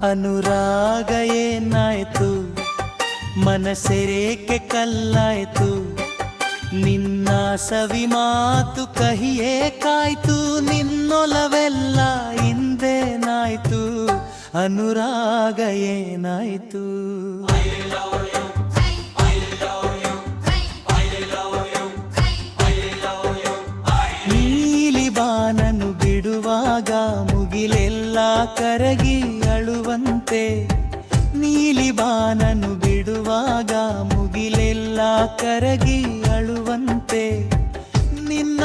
ಅನುರಾಗ ಏನಾಯ್ತು, ಮನಸೆರೇಕೆ ಕಲ್ಲಾಯ್ತು, ನಿನ್ನ ಸವಿ ಮಾತು ಕಹಿಯೇ ಕಾಯ್ತು, ನಿನ್ನೊಲವೆಲ್ಲ ಹಿಂದೇನಾಯ್ತು, ಅನುರಾಗ ಏನಾಯ್ತು. ನೀಲಿ ಬಾನನು ಬಿಡುವಾಗ ಮುಗಿಲೆಲ್ಲ ಕರಗಿ ಅಳುವಂತೆ, ನೀಲಿ ಬಾನನು ಬಿಡುವಾಗ ಮುಗಿಲೆಲ್ಲ ಕರಗಿ ಅಳುವಂತೆ, ನಿನ್ನ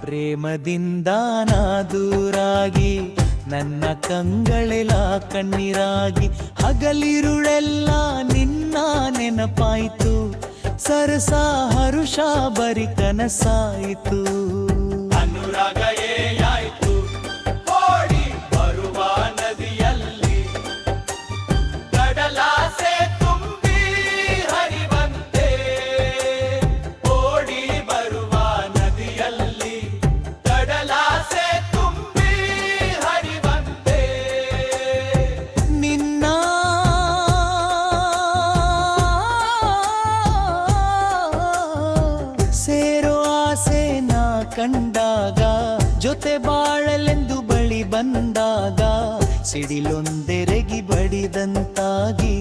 ಪ್ರೇಮದಿಂದ ನಾ ದೂರಾಗಿ ನನ್ನ ಕಂಗಳೆಲ್ಲ ಕಣ್ಣೀರಾಗಿ, ಹಗಲಿರುಳೆಲ್ಲ ನಿನ್ನ ನೆನಪಾಯಿತು, ಸರಸ ಹರುಷ ಬರಿ ಕನಸಾಯಿತು. ಅನುರಾಗ ಏನಾಯ್ತು, ಓಡಿ ಬರುವ ನದಿಯಲ್ಲಿ ಕಡಲಾಸೆ ತುಂಬಿ ಹರಿವಂತೆ, ಓಡಿ ಬರುವ ನದಿಯಲ್ಲಿ ಕಡಲಾಸೆ ತುಂಬಿ ಹರಿವಂತೆ, ನಿನ್ನ ಸೇರೋ ಆಸೆ ನಾ ಕಂಡಾಗ, ಜೊತೆ ಬಾಳಲೆಂದು ಬಳಿ ಬಂದಾಗ, ಸಿಡಿಲೊಂದೆರಗಿ ಬಡಿದಂತಾಗಿ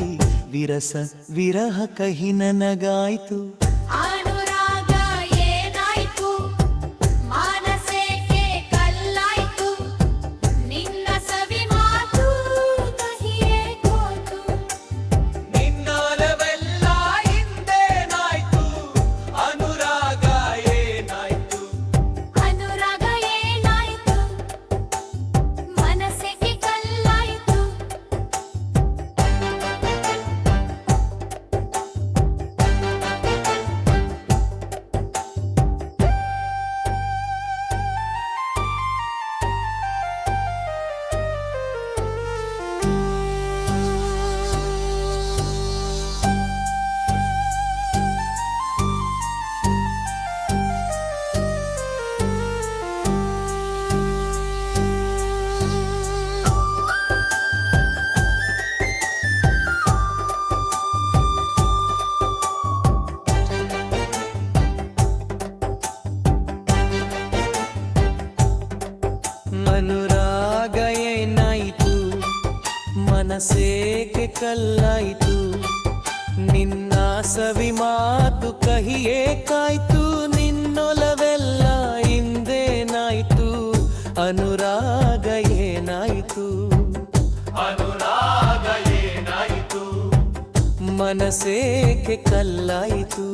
ವಿರಸ ವಿರಹ ಕಹಿ ನನಗಾಯ್ತು. ಅನುರಾಗ ಏನಾಯ್ತು, ಮನಸ್ಸೇಕೆ ಕಲ್ಲಾಯ್ತು, ನಿನ್ನ ಸವಿ ಮಾತು ಕಹಿಯೇ ಹೋಯ್ತು, ನಿನ್ನೊಲವೆಲ್ಲ ಹಿಂದೇನಾಯ್ತು, ಅನುರಾಗ ಏನಾಯ್ತು. ಅನುರಾಗ ಏನಾಯ್ತು, ಮನಸ್ಸೇಕೆ ಕಲ್ಲಾಯ್ತು. ಅನುರಾಗ ಏನಾಯಿತು, ಮನಸ್ಸೇಕೆ ಕಲ್ಲಾಯಿತು, ನಿನ್ನ ಸವಿ ಮಾತು ಕಹಿಯೇ ಕಾಯ್ತು, ನಿನ್ನೊಲವೆಲ್ಲ ಹಿಂದೇನಾಯ್ತು, ಅನುರಾಗ ಏನಾಯಿತು. ಅನುರಾಗ ಏನಾಯ್ತು, ಮನಸ್ಸೇಕೆ ಕಲ್ಲಾಯಿತು.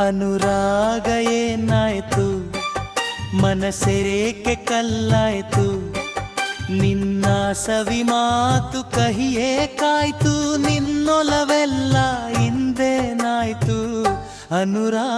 ಅನುರಾಗ ಏನಾಯ್ತು, ಮನಸೆರೇಕೆ ಕಲ್ಲಾಯ್ತು, ನಿನ್ನ ಸವಿ ಮಾತು ಕಹಿಯೇ ಕಾಯ್ತು, ನಿನ್ನೊಲವೆಲ್ಲ ಹಿಂದೇನಾಯ್ತು, ಅನುರಾಗ